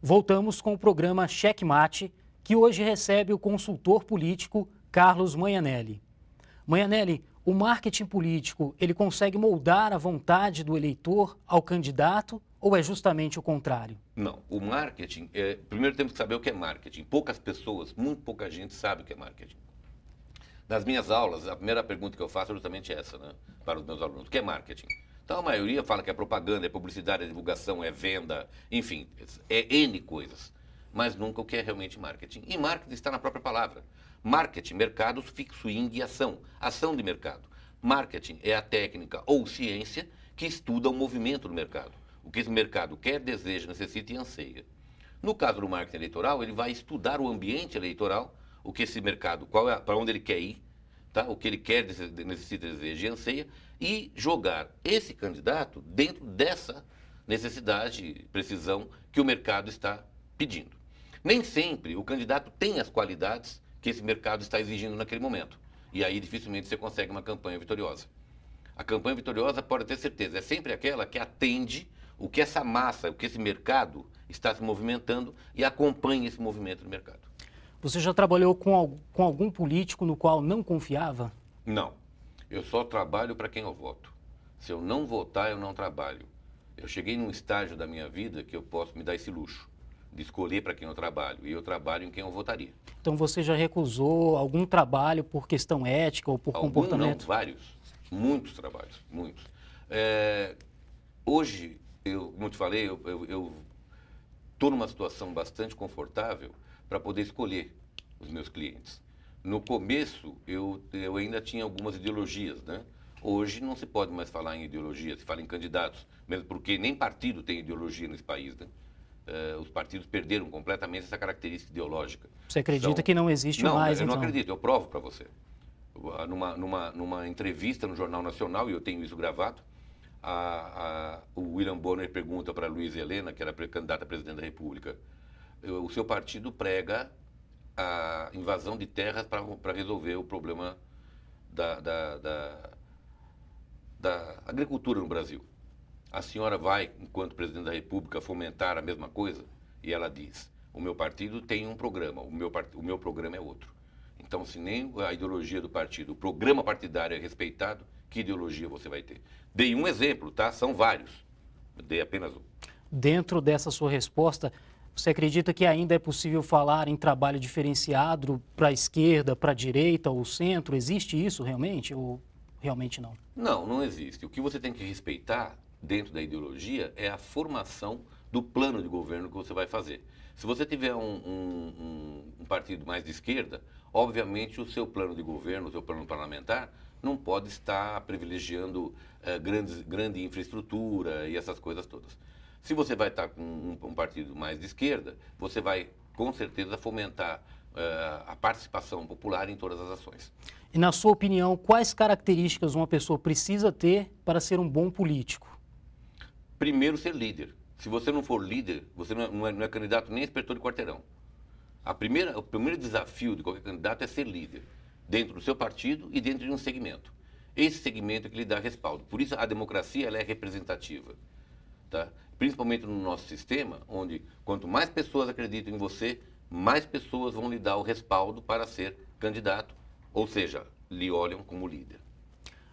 Voltamos com o programa Cheque Mate, que hoje recebe o consultor político Carlos Magnanelli. Magnanelli, o marketing político, ele consegue moldar a vontade do eleitor ao candidato ou é justamente o contrário? Não, o marketing, primeiro temos que saber o que é marketing. Poucas pessoas, muito pouca gente sabe o que é marketing. Nas minhas aulas, a primeira pergunta que eu faço é justamente essa, né, para os meus alunos. O que é marketing? Então, a maioria fala que é propaganda, é publicidade, é divulgação, é venda, enfim, é N coisas. Mas nunca o que é realmente marketing. E marketing está na própria palavra. Marketing, mercado, sufixo ing e ação. Ação de mercado. Marketing é a técnica ou ciência que estuda o movimento do mercado. O que esse mercado quer, deseja, necessita e anseia. No caso do marketing eleitoral, ele vai estudar o ambiente eleitoral, o que esse mercado, para onde ele quer ir, tá? O que ele quer, necessita, deseja e anseia, e jogar esse candidato dentro dessa necessidade, precisão que o mercado está pedindo. Nem sempre o candidato tem as qualidades que esse mercado está exigindo naquele momento. E aí dificilmente você consegue uma campanha vitoriosa. A campanha vitoriosa, pode ter certeza, é sempre aquela que atende o que essa massa, o que esse mercado está se movimentando e acompanha esse movimento do mercado. Você já trabalhou com algum político no qual não confiava? Não. Eu só trabalho para quem eu voto. Se eu não votar, eu não trabalho. Eu cheguei num estágio da minha vida que eu posso me dar esse luxo de escolher para quem eu trabalho. E eu trabalho em quem eu votaria. Então você já recusou algum trabalho por questão ética ou por comportamento? Não, vários. Muitos trabalhos, muitos. Hoje, como eu te falei, eu estou numa situação bastante confortável para poder escolher os meus clientes. No começo, eu ainda tinha algumas ideologias, né? Hoje não se pode mais falar em ideologia, se fala em candidatos, mesmo porque nem partido tem ideologia nesse país, né? Os partidos perderam completamente essa característica ideológica. Você acredita que não existe mais, eu então? não acredito, eu provo para você. Numa entrevista no Jornal Nacional, e eu tenho isso gravado, o William Bonner pergunta para a Luiza Helena, que era candidata a presidente da República, o seu partido prega a invasão de terras para resolver o problema da agricultura no Brasil. A senhora vai, enquanto presidente da República, fomentar a mesma coisa? E ela diz, o meu partido tem um programa, o meu programa é outro. Então, se nem a ideologia do partido, o programa partidário é respeitado, que ideologia você vai ter? Dei um exemplo, tá? São vários. Dei apenas um. Dentro dessa sua resposta, você acredita que ainda é possível falar em trabalho diferenciado para a esquerda, para a direita ou centro? Existe isso realmente ou realmente não? Não, não existe. O que você tem que respeitar dentro da ideologia é a formação do plano de governo que você vai fazer. Se você tiver um partido mais de esquerda, obviamente o seu plano de governo, o seu plano parlamentar, não pode estar privilegiando grande infraestrutura e essas coisas todas. Se você vai estar com um partido mais de esquerda, você vai, com certeza, fomentar a participação popular em todas as ações. E, na sua opinião, quais características uma pessoa precisa ter para ser um bom político? Primeiro, ser líder. Se você não for líder, você não é candidato nem a inspetor de quarteirão. O primeiro desafio de qualquer candidato é ser líder, dentro do seu partido e dentro de um segmento. Esse segmento é que lhe dá respaldo. Por isso, a democracia ela é representativa. Tá? Principalmente no nosso sistema, onde quanto mais pessoas acreditam em você, mais pessoas vão lhe dar o respaldo para ser candidato, ou seja, lhe olham como líder.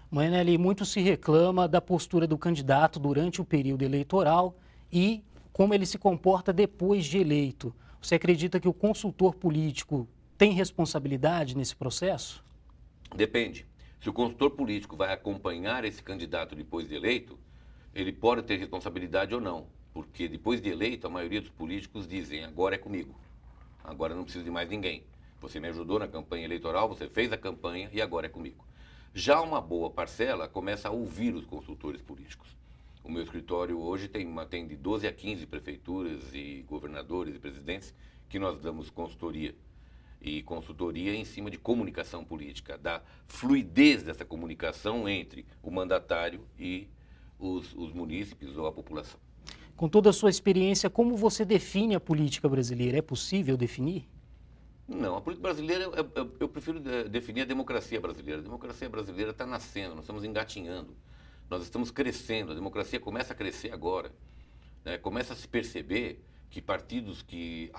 Magnanelli, muito se reclama da postura do candidato durante o período eleitoral e como ele se comporta depois de eleito. Você acredita que o consultor político tem responsabilidade nesse processo? Depende. Se o consultor político vai acompanhar esse candidato depois de eleito, ele pode ter responsabilidade ou não, porque depois de eleito, a maioria dos políticos dizem, agora é comigo, agora não preciso de mais ninguém. Você me ajudou na campanha eleitoral, você fez a campanha e agora é comigo. Já uma boa parcela começa a ouvir os consultores políticos. O meu escritório hoje tem de 12 a 15 prefeituras e governadores e presidentes que nós damos consultoria. E consultoria em cima de comunicação política, da fluidez dessa comunicação entre o mandatário e os munícipes ou a população. Com toda a sua experiência, como você define a política brasileira? É possível definir? Não, a política brasileira, eu prefiro definir a democracia brasileira. A democracia brasileira está nascendo, nós estamos engatinhando, nós estamos crescendo, a democracia começa a crescer agora, né? Começa a se perceber que partidos que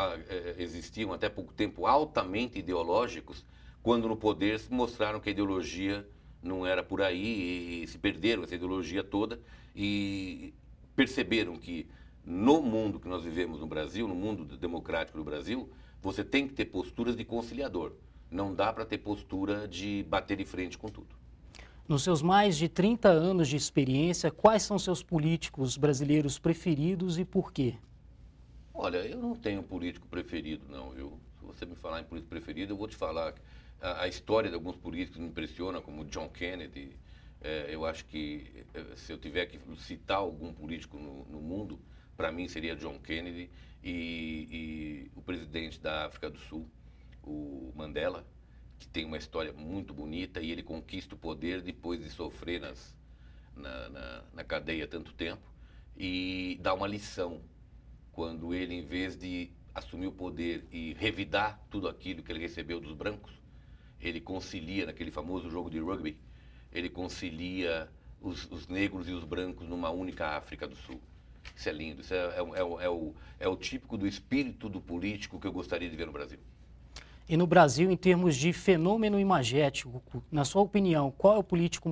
existiam até pouco tempo altamente ideológicos, quando no poder mostraram que a ideologia não era por aí e se perderam essa ideologia toda e perceberam que no mundo que nós vivemos no Brasil, no mundo democrático do Brasil, você tem que ter posturas de conciliador. Não dá para ter postura de bater de frente com tudo. Nos seus mais de 30 anos de experiência, quais são seus políticos brasileiros preferidos e por quê? Olha, eu não tenho político preferido, não, viu? Se você me falar em político preferido, eu vou te falar. A história de alguns políticos me impressiona, como John Kennedy. Eu acho que, se eu tiver que citar algum político no mundo, para mim seria John Kennedy e o presidente da África do Sul, o Mandela, que tem uma história muito bonita e ele conquista o poder depois de sofrer na cadeia tanto tempo e dá uma lição quando ele, em vez de assumir o poder e revidar tudo aquilo que ele recebeu dos brancos, ele concilia, naquele famoso jogo de rugby, ele concilia os negros e os brancos numa única África do Sul. Isso é lindo, isso é o típico do espírito do político que eu gostaria de ver no Brasil. E no Brasil, em termos de fenômeno imagético, na sua opinião, qual é o político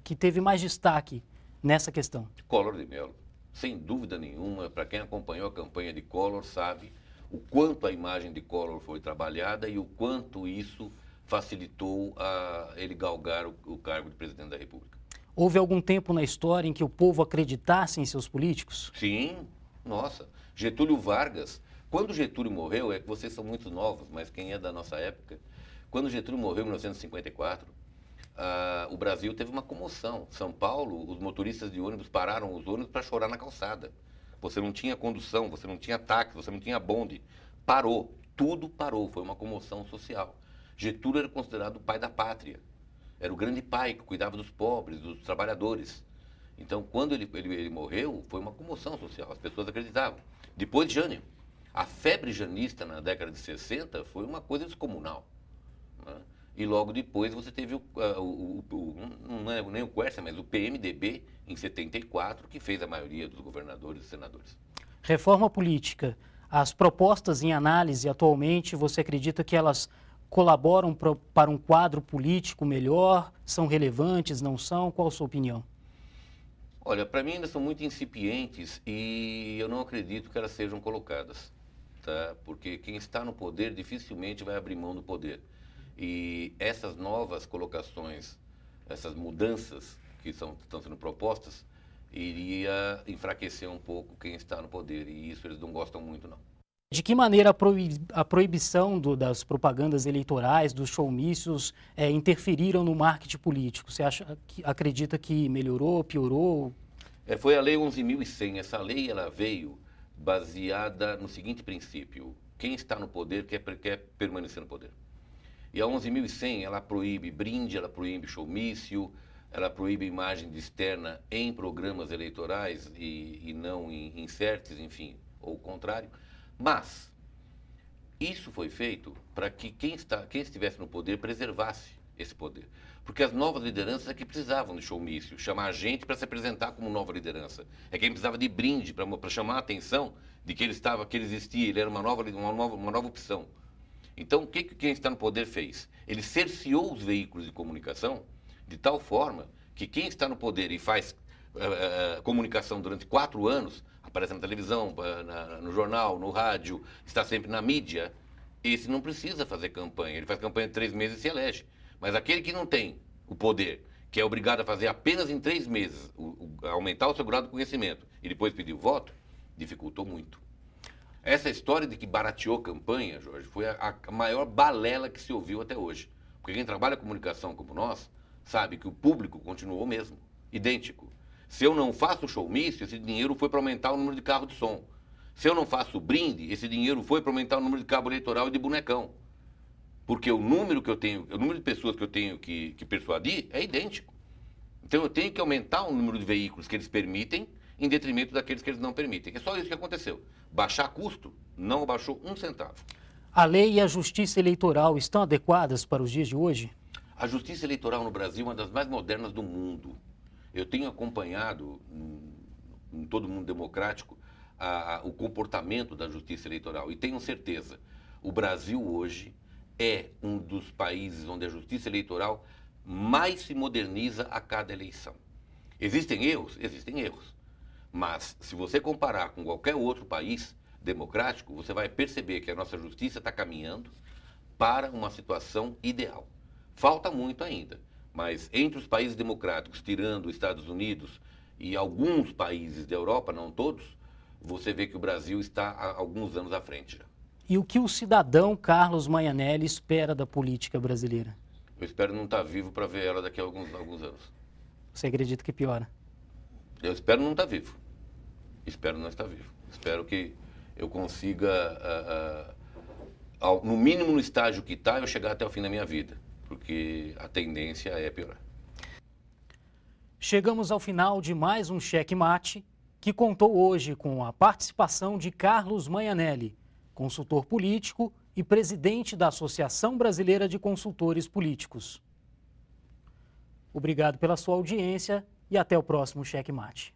que teve mais destaque nessa questão? Collor de Mello. Sem dúvida nenhuma, para quem acompanhou a campanha de Collor sabe o quanto a imagem de Collor foi trabalhada e o quanto isso facilitou ele galgar o cargo de presidente da República. Houve algum tempo na história em que o povo acreditasse em seus políticos? Sim, nossa. Getúlio Vargas, quando Getúlio morreu, é que vocês são muito novos, mas quem é da nossa época, quando Getúlio morreu em 1954, o Brasil teve uma comoção. São Paulo, os motoristas de ônibus pararam os ônibus para chorar na calçada. Você não tinha condução, você não tinha táxi, você não tinha bonde. Parou, tudo parou, foi uma comoção social. Getúlio era considerado o pai da pátria. Era o grande pai que cuidava dos pobres, dos trabalhadores. Então, quando ele morreu, foi uma comoção social, as pessoas acreditavam. Depois de Jânio, a febre janista na década de 60 foi uma coisa descomunal, né? E logo depois você teve não é nem o Quércia, mas o PMDB em 74, que fez a maioria dos governadores e senadores. Reforma política. As propostas em análise atualmente, você acredita que elas colaboram para um quadro político melhor? São relevantes, não são? Qual a sua opinião? Olha, para mim ainda são muito incipientes e eu não acredito que elas sejam colocadas, tá? Porque quem está no poder dificilmente vai abrir mão do poder. E essas novas colocações, essas mudanças que estão sendo propostas, iria enfraquecer um pouco quem está no poder. E isso eles não gostam muito, não. De que maneira a proibição das propagandas eleitorais, dos showmícios, interferiram no marketing político? Você acredita que melhorou, piorou? Foi a Lei 11.100. Essa lei ela veio baseada no seguinte princípio: quem está no poder quer permanecer no poder. E a 11.100 ela proíbe brinde, ela proíbe showmício, ela proíbe imagem externa em programas eleitorais e não em inserts, enfim, ou o contrário. Mas isso foi feito para que quem estivesse no poder preservasse esse poder. Porque as novas lideranças é que precisavam de showmício, chamar a gente para se apresentar como nova liderança. É quem precisava de brinde para chamar a atenção de que ele existia, ele era uma nova opção. Então, o que quem está no poder fez? Ele cerceou os veículos de comunicação de tal forma que quem está no poder e faz comunicação durante 4 anos, aparece na televisão, no jornal, no rádio, está sempre na mídia, esse não precisa fazer campanha. Ele faz campanha de 3 meses e se elege. Mas aquele que não tem o poder, que é obrigado a fazer apenas em 3 meses, aumentar o seu grau de conhecimento e depois pedir o voto, dificultou muito. Essa história de que barateou campanha, Jorge, foi a maior balela que se ouviu até hoje. Porque quem trabalha comunicação como nós, sabe que o público continuou o mesmo, idêntico. Se eu não faço showmício, esse dinheiro foi para aumentar o número de carro de som. Se eu não faço brinde, esse dinheiro foi para aumentar o número de cabo eleitoral e de bonecão. Porque o número de pessoas que eu tenho que persuadir é idêntico. Então eu tenho que aumentar o número de veículos que eles permitem em detrimento daqueles que eles não permitem. É só isso que aconteceu. Baixar custo, não abaixou 1 centavo. A lei e a justiça eleitoral estão adequadas para os dias de hoje? A justiça eleitoral no Brasil é uma das mais modernas do mundo. Eu tenho acompanhado, em todo mundo democrático, o comportamento da justiça eleitoral. E tenham certeza, o Brasil hoje é um dos países onde a justiça eleitoral mais se moderniza a cada eleição. Existem erros? Existem erros. Mas, se você comparar com qualquer outro país democrático, você vai perceber que a nossa justiça está caminhando para uma situação ideal. Falta muito ainda, mas entre os países democráticos, tirando os Estados Unidos e alguns países da Europa, não todos, você vê que o Brasil está há alguns anos à frente já. E o que o cidadão Carlos Magnelli espera da política brasileira? Eu espero não estar vivo para ver ela daqui a alguns anos. Você acredita que piora? Eu espero não estar vivo. Espero não estar vivo. Espero que eu consiga, no mínimo no estágio que está, eu chegar até o fim da minha vida. Porque a tendência é piorar. Chegamos ao final de mais um Cheque Mate, que contou hoje com a participação de Carlos Magnelli, consultor político e presidente da Associação Brasileira de Consultores Políticos. Obrigado pela sua audiência e até o próximo Cheque Mate.